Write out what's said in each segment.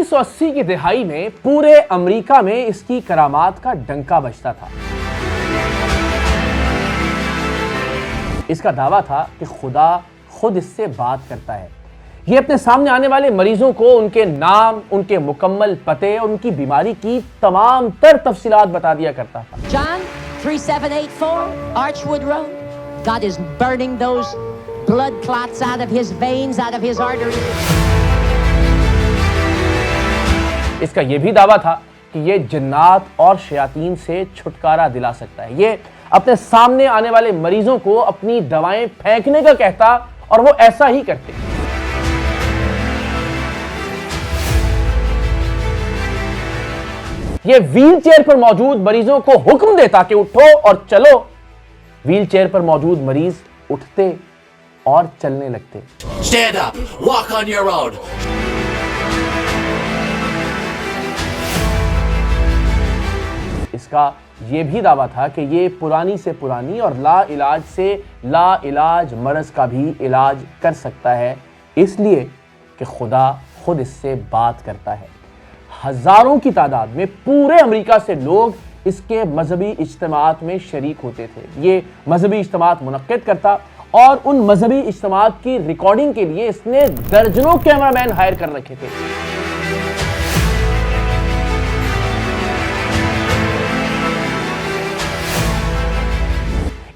1980 کی دہائی میں پورے امریکہ میں اس کی کرامات کا ڈنکا بجتا تھا۔ اس کا دعویٰ تھا کہ خدا خود اس سے بات کرتا ہے۔ یہ اپنے سامنے آنے والے مریضوں کو ان کے نام، ان کے مکمل پتے اور ان کی بیماری کی تمام تر تفصیلات بتا دیا کرتا تھا۔ John 3784 Archwood Road. God is burning those blood clots out of his veins, out of his arteries. اس کا یہ بھی دعویٰ تھا کہ یہ جنات اور شیاطین سے چھٹکارا دلا سکتا ہے۔ یہ اپنے سامنے آنے والے مریضوں کو اپنی دوائیں پھینکنے کا کہتا اور وہ ایسا ہی کرتے۔ یہ ویل چیئر پر موجود مریضوں کو حکم دیتا کہ اٹھو اور چلو۔ ویل چیئر پر موجود مریض اٹھتے اور چلنے لگتے۔ Stand up, walk on your own. اس کا یہ بھی دعویٰ تھا کہ یہ پرانی سے پرانی اور لا علاج سے لا علاج مرض کا بھی علاج کر سکتا ہے، اس لیے کہ خدا خود اس سے بات کرتا ہے۔ ہزاروں کی تعداد میں پورے امریکہ سے لوگ اس کے مذہبی اجتماعات میں شریک ہوتے تھے۔ یہ مذہبی اجتماعات منعقد کرتا اور ان مذہبی اجتماعات کی ریکارڈنگ کے لیے اس نے درجنوں کیمرامین ہائر کر رکھے تھے۔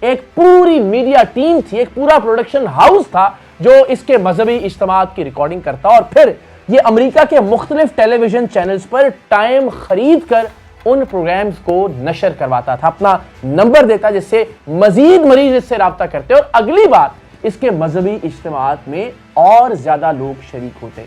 ایک پوری میڈیا ٹیم تھی، ایک پورا پروڈکشن ہاؤس تھا جو اس کے مذہبی اجتماعات کی ریکارڈنگ کرتا اور پھر یہ امریکہ کے مختلف ٹیلی ویژن چینلز پر ٹائم خرید کر ان پروگرامز کو نشر کرواتا تھا، اپنا نمبر دیتا جس سے مزید مریض اس سے رابطہ کرتے اور اگلی بار اس کے مذہبی اجتماعات میں اور زیادہ لوگ شریک ہوتے۔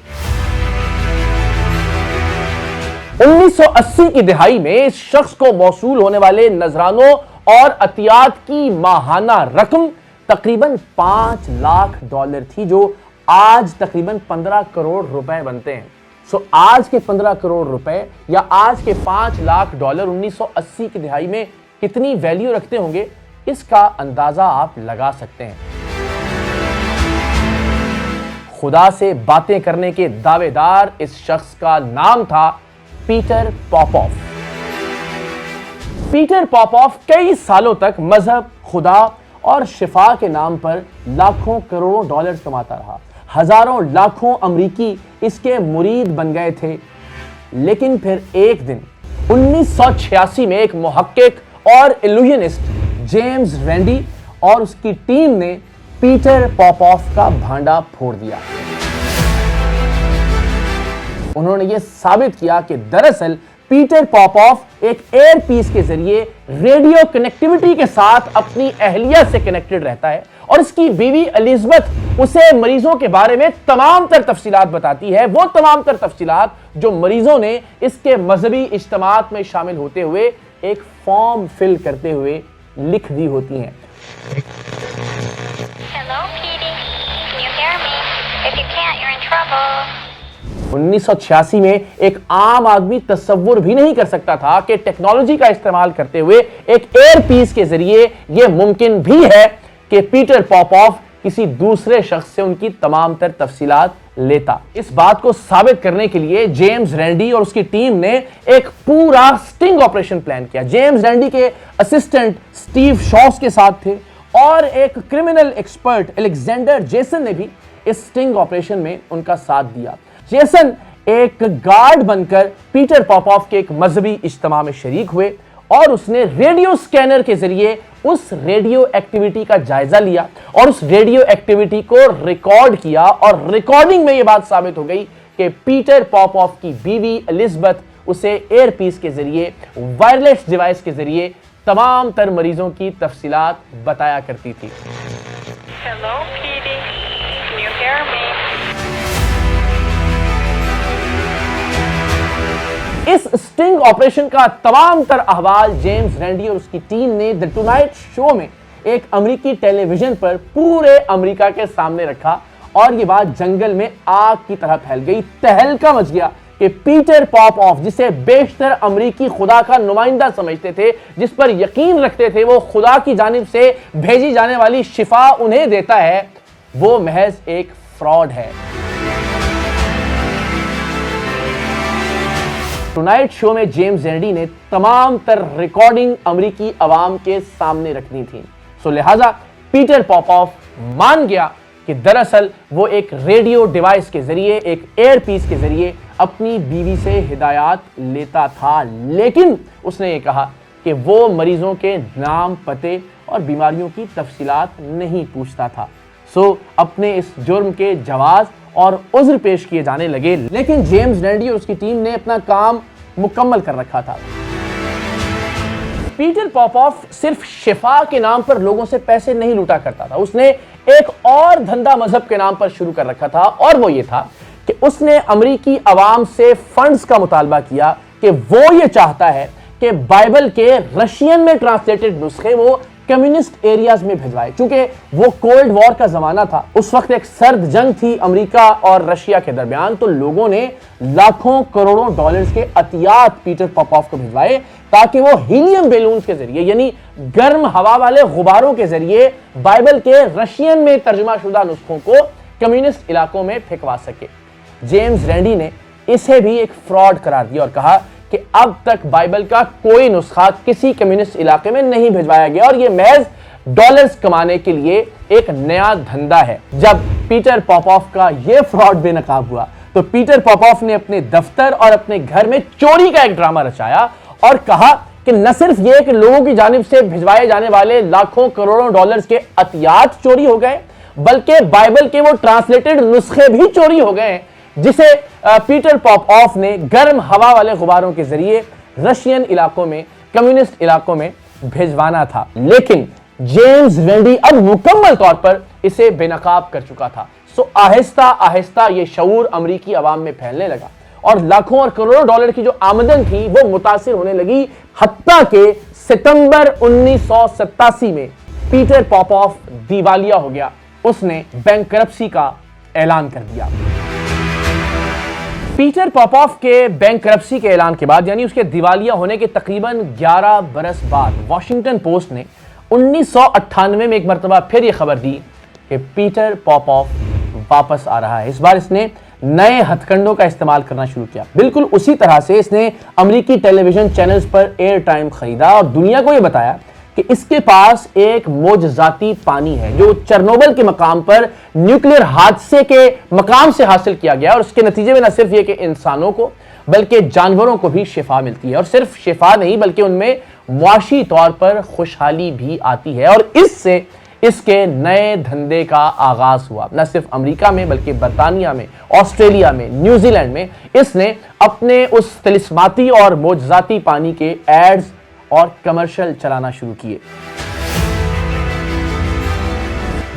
1980 کی دہائی میں اس شخص کو موصول ہونے والے نذرانوں اور عطیات کی ماہانہ رقم تقریباً $5 لاکھ تھی، جو آج تقریباً 15 کروڑ روپے بنتے ہیں۔ آج کے 15 کروڑ روپے یا آج کے $5 لاکھ 1980 کی دہائی میں کتنی ویلیو رکھتے ہوں گے، اس کا اندازہ آپ لگا سکتے ہیں۔ خدا سے باتیں کرنے کے دعوے دار اس شخص کا نام تھا پیٹر پاپوف۔ پیٹر پاپوف کئی سالوں تک مذہب، خدا اور شفا کے نام پر لاکھوں کروڑوں ڈالرز کماتا رہا۔ ہزاروں لاکھوں امریکی اس کے مرید بن گئے تھے، لیکن پھر ایک دن 1986 میں ایک محقق اور ایلوژنسٹ جیمز رینڈی اور اس کی ٹیم نے پیٹر پاپوف کا بھانڈا پھوڑ دیا۔ انہوں نے یہ ثابت کیا کہ دراصل پیٹر پاپوف ایک ایئر پیس کے ذریعے ریڈیو کنیکٹیوٹی کے ساتھ اپنی اہلیہ سے کنیکٹڈ رہتا ہے اور اس کی بیوی الزبتھ اسے مریضوں کے بارے میں تمام تر تفصیلات بتاتی ہے، وہ تمام تر تفصیلات جو مریضوں نے اس کے مذہبی اجتماعات میں شامل ہوتے ہوئے ایک فارم فل کرتے ہوئے لکھ دی ہوتی ہیں۔ Hello, Petey. Can you hear me? If you can't, you're in trouble. 1986 میں ایک عام آدمی تصور بھی نہیں کر سکتا تھا کہ ٹیکنالوجی کا استعمال کرتے ہوئے ایک ایئر پیس کے ذریعے یہ ممکن بھی ہے کہ پیٹر پاپوف کسی دوسرے شخص سے ان کی تمام تر تفصیلات لیتا۔ اس بات کو ثابت کرنے کے لیے جیمز رینڈی اور اس کی ٹیم نے ایک پورا سٹنگ آپریشن پلان کیا۔ جیمز رینڈی کے اسسٹنٹ سٹیو شاس کے ساتھ تھے اور ایک کرمنل ایکسپرٹ الیگزینڈر جیسن نے بھی اس سٹنگ آپریشن میں ان کا ساتھ دیا۔ جیسن ایک گارڈ بن کر پیٹر پاپوف کے ایک مذہبی اجتماع میں شریک ہوئے اور اس نے ریڈیو سکینر کے ذریعے اس ریڈیو ایکٹیویٹی کا جائزہ لیا اور اس ریڈیو ایکٹیویٹی کو ریکارڈ کیا، اور ریکارڈنگ میں یہ بات ثابت ہو گئی کہ پیٹر پاپوف کی بیوی الزبتھ اسے ایئر پیس کے ذریعے، وائرلیس ڈیوائس کے ذریعے تمام تر مریضوں کی تفصیلات بتایا کرتی تھی۔ Hello, Petey. Can you hear me? اس سٹنگ آپریشن کا تمام تر احوال جیمز رینڈی اور اس کی ٹیم نے دی ٹونائٹ شو میں ایک امریکی ٹیلی ویژن پر پورے امریکہ کے سامنے رکھا، اور یہ بات جنگل میں آگ کی طرح پھیل گئی۔ تہلکہ مچ گیا کہ پیٹر پاپوف، جسے بیشتر امریکی خدا کا نمائندہ سمجھتے تھے، جس پر یقین رکھتے تھے وہ خدا کی جانب سے بھیجی جانے والی شفا انہیں دیتا ہے، وہ محض ایک فراڈ ہے۔ ٹونائٹ شو میں جیمز رینڈی نے تمام تر ریکارڈنگ امریکی عوام کے سامنے رکھنی تھی، سو لہٰذا پیٹر پاپوف مان گیا کہ دراصل وہ ایک ریڈیو ڈیوائس کے ذریعے، ایک ایئر پیس کے ذریعے اپنی بیوی سے ہدایات لیتا تھا، لیکن اس نے یہ کہا کہ وہ مریضوں کے نام، پتے اور بیماریوں کی تفصیلات نہیں پوچھتا تھا۔ سو اپنے اس جرم کے جواز اور عذر پیش کیے جانے لگے، لیکن جیمز رینڈی اور اس کی ٹیم نے اپنا کام مکمل کر رکھا تھا۔ پیٹر پاپوف صرف شفا کے نام پر لوگوں سے پیسے نہیں لوٹا کرتا تھا، اس نے ایک اور دھندا مذہب کے نام پر شروع کر رکھا تھا، اور وہ یہ تھا کہ اس نے امریکی عوام سے فنڈز کا مطالبہ کیا کہ وہ یہ چاہتا ہے کہ بائبل کے رشین میں ٹرانسلیٹڈ نسخے وہ کمیونسٹ ایریاز میں بھجوائے، چونکہ وہ کولڈ وار کا زمانہ تھا، اس وقت ایک سرد جنگ تھی امریکہ اور رشیا کے درمیان، تو لوگوں نے لاکھوں کروڑوں ڈالرز کے عطیات پیٹر پاپوف کو بھجوائے تاکہ وہ ہیلیم بیلونز کے ذریعے، یعنی گرم ہوا والے غباروں کے ذریعے بائبل کے رشین میں ترجمہ شدہ نسخوں کو کمیونسٹ علاقوں میں پھینکوا سکے۔ جیمز رینڈی نے اسے بھی ایک فراڈ قرار دیا اور کہا کہ اب تک بائبل کا کوئی نسخہ کسی کمیونسٹ علاقے میں نہیں بھجوایا گیا اور یہ محض ڈالرز کمانے کے لیے ایک نیا دھندا ہے۔ جب پیٹر پاپوف کا یہ فراڈ بے نقاب ہوا تو پیٹر پاپوف نے اپنے دفتر اور اپنے گھر میں چوری کا ایک ڈرامہ رچایا اور کہا کہ نہ صرف یہ کہ لوگوں کی جانب سے بھجوائے جانے والے لاکھوں کروڑوں ڈالرز کے عطیات چوری ہو گئے، بلکہ بائبل کے وہ ٹرانسلیٹڈ نسخے بھی چوری ہو گئے ہیں جسے پیٹر پاپوف نے گرم ہوا والے غباروں کے ذریعے رشین علاقوں میں، کمیونسٹ علاقوں میں بھیجوانا تھا۔ لیکن جیمز رینڈی اب مکمل طور پر اسے بے نقاب کر چکا تھا، سو آہستہ آہستہ یہ شعور امریکی عوام میں پھیلنے لگا اور لاکھوں اور کروڑوں ڈالر کی جو آمدن تھی وہ متاثر ہونے لگی، حتیٰ کہ ستمبر 1987 میں پیٹر پاپوف دیوالیہ ہو گیا، اس نے بینکرپسی کا اعلان کر دیا۔ پیٹر پاپوف کے بینکرپسی کے اعلان کے بعد، یعنی اس کے دیوالیہ ہونے کے تقریباً 11 برس بعد، واشنگٹن پوسٹ نے 1998 میں ایک مرتبہ پھر یہ خبر دی کہ پیٹر پاپوف واپس آ رہا ہے۔ اس بار اس نے نئے ہتھ کنڈوں کا استعمال کرنا شروع کیا، بالکل اسی طرح سے اس نے امریکی ٹیلی ویژن چینلز پر ایئر ٹائم خریدا اور دنیا کو یہ بتایا کہ اس کے پاس ایک معجزاتی پانی ہے جو چرنوبل کے مقام پر نیوکلیئر حادثے کے مقام سے حاصل کیا گیا، اور اس کے نتیجے میں نہ صرف یہ کہ انسانوں کو بلکہ جانوروں کو بھی شفا ملتی ہے، اور صرف شفا نہیں بلکہ ان میں معاشی طور پر خوشحالی بھی آتی ہے، اور اس سے اس کے نئے دھندے کا آغاز ہوا۔ نہ صرف امریکہ میں بلکہ برطانیہ میں، آسٹریلیا میں، نیوزی لینڈ میں اس نے اپنے اس طلسماتی اور معجزاتی پانی کے ایڈز اور کمرشل چلانا شروع کیے۔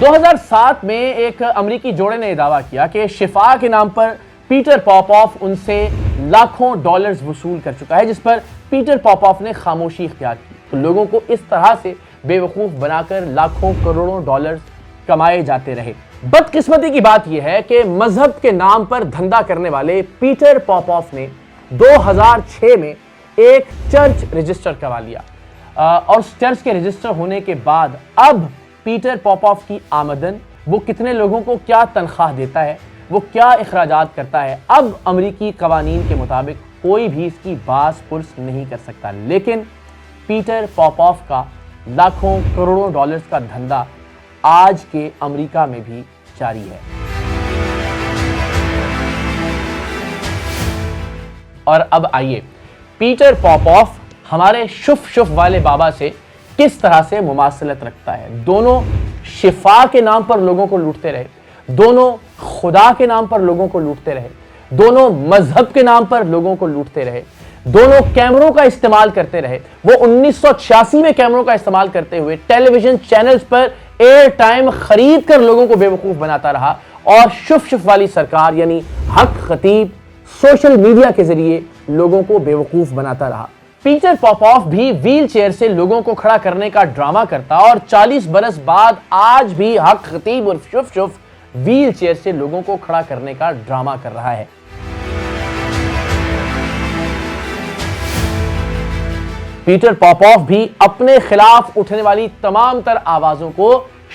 2007 میں ایک امریکی جوڑے نے دعویٰ کیا کہ شفا کے نام پر پیٹر پاپوف ان سے لاکھوں ڈالرز وصول کر چکا ہے، جس پر پیٹر پاپوف نے خاموشی اختیار کی۔ تو لوگوں کو اس طرح سے بے وقوف بنا کر لاکھوں کروڑوں ڈالرز کمائے جاتے رہے۔ بدقسمتی کی بات یہ ہے کہ مذہب کے نام پر دھندا کرنے والے پیٹر پاپوف نے 2006 میں ایک چرچ رجسٹر کروا لیا، اور اس چرچ کے رجسٹر ہونے کے بعد اب پیٹر پاپوف کی آمدن، وہ کتنے لوگوں کو کیا تنخواہ دیتا ہے، وہ کیا اخراجات کرتا ہے، اب امریکی قوانین کے مطابق کوئی بھی اس کی باز پرس نہیں کر سکتا۔ لیکن پیٹر پاپوف کا لاکھوں کروڑوں ڈالرز کا دھندا آج کے امریکہ میں بھی جاری ہے۔ اور اب آئیے پیٹر پاپوف ہمارے شف شف والے بابا سے کس طرح سے مماثلت رکھتا ہے۔ دونوں شفا کے نام پر لوگوں کو لوٹتے رہے، دونوں خدا کے نام پر لوگوں کو لوٹتے رہے، دونوں مذہب کے نام پر لوگوں کو لوٹتے رہے، دونوں کیمروں کا استعمال کرتے رہے۔ وہ 1986 میں کیمروں کا استعمال کرتے ہوئے ٹیلی ویژن چینلز پر ایئر ٹائم خرید کر لوگوں کو بے وقوف بناتا رہا، اور شف شف والی سرکار یعنی حق خطیب سوشل میڈیا کے ذریعے لوگوں کو بے وقوف بناتا رہا۔ پیٹر پاپوف بھی ویل چیئر سے لوگوں کو کھڑا کرنے کا ڈرامہ کرتا، اور 40 برس بعد آج بھی حق خطیب اور شف شف ویل چیئر سے لوگوں کو کھڑا کرنے کا ڈرامہ کر رہا ہے۔ پیٹر پاپوف بھی اپنے خلاف اٹھنے والی تمام تر آوازوں کو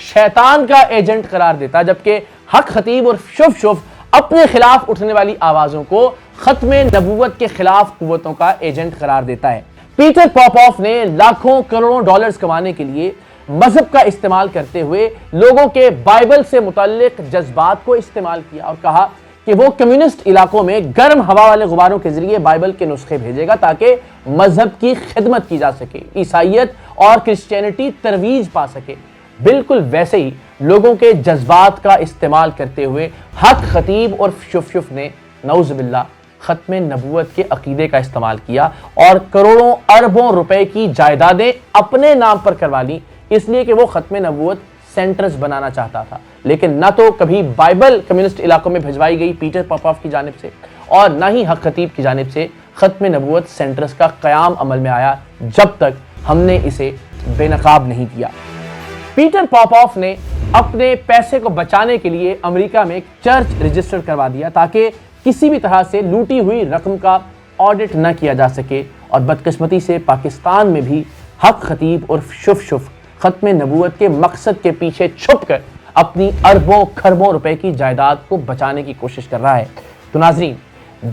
شیطان کا ایجنٹ قرار دیتا، جبکہ حق خطیب اور شف شف اپنے خلاف اٹھنے والی آوازوں کو ختم نبوت کے خلاف قوتوں کا ایجنٹ قرار دیتا ہے۔ پیٹر پاپوف نے لاکھوں کروڑوں ڈالرز کمانے کے لیے مذہب کا استعمال کرتے ہوئے لوگوں کے بائبل سے متعلق جذبات کو استعمال کیا اور کہا کہ وہ کمیونسٹ علاقوں میں گرم ہوا والے غباروں کے ذریعے بائبل کے نسخے بھیجے گا تاکہ مذہب کی خدمت کی جا سکے، عیسائیت اور کرسچینٹی ترویج پا سکے۔ بالکل ویسے ہی لوگوں کے جذبات کا استعمال کرتے ہوئے حق خطیب اور شف نے نعوذ باللہ ختم نبوت کے عقیدے کا استعمال کیا اور کروڑوں اربوں روپے کی جائیدادیں اپنے نام پر کروا لی، اس لیے کہ وہ ختم نبوت سینٹرز بنانا چاہتا تھا۔ لیکن نہ تو کبھی بائبل کمیونسٹ علاقوں میں بھجوائی گئی پیٹر پاپوف کی جانب سے اور نہ ہی حق خطیب کی جانب سے ختم نبوت سینٹرز کا قیام عمل میں آیا جب تک ہم نے اسے بے نقاب نہیں کیا۔ پیٹر پاپوف نے اپنے پیسے کو بچانے کے لیے امریکہ میں ایک چرچ رجسٹر کروا دیا تاکہ کسی بھی طرح سے لوٹی ہوئی رقم کا آڈٹ نہ کیا جا سکے، اور بدقسمتی سے پاکستان میں بھی حق خطیب اور شف ختم نبوت کے مقصد کے پیچھے چھپ کر اپنی اربوں کھربوں روپے کی جائیداد کو بچانے کی کوشش کر رہا ہے۔ تو ناظرین،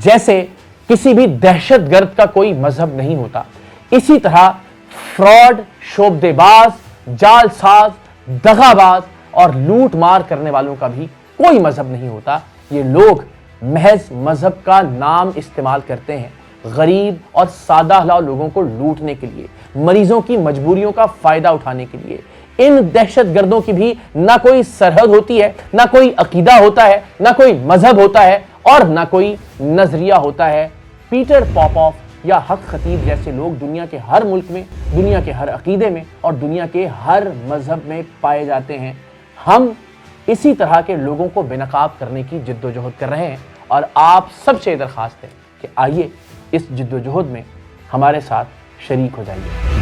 جیسے کسی بھی دہشت گرد کا کوئی مذہب نہیں ہوتا، اسی طرح فراڈ، شعبدے باز، جال ساز، دغا باز اور لوٹ مار کرنے والوں کا بھی کوئی مذہب نہیں ہوتا۔ یہ لوگ محض مذہب کا نام استعمال کرتے ہیں غریب اور سادہ ہلاو لوگوں کو لوٹنے کے لیے، مریضوں کی مجبوریوں کا فائدہ اٹھانے کے لیے۔ ان دہشت گردوں کی بھی نہ کوئی سرحد ہوتی ہے، نہ کوئی عقیدہ ہوتا ہے، نہ کوئی مذہب ہوتا ہے اور نہ کوئی نظریہ ہوتا ہے۔ پیٹر پاپوف یا حق خطیب جیسے لوگ دنیا کے ہر ملک میں، دنیا کے ہر عقیدے میں اور دنیا کے ہر مذہب میں پائے جاتے ہیں۔ ہم اسی طرح کے لوگوں کو بے نقاب کرنے کی جد و جہد کر رہے ہیں اور آپ سب سے درخواست ہے کہ آئیے اس جد و جہد میں ہمارے ساتھ شریک ہو جائیے۔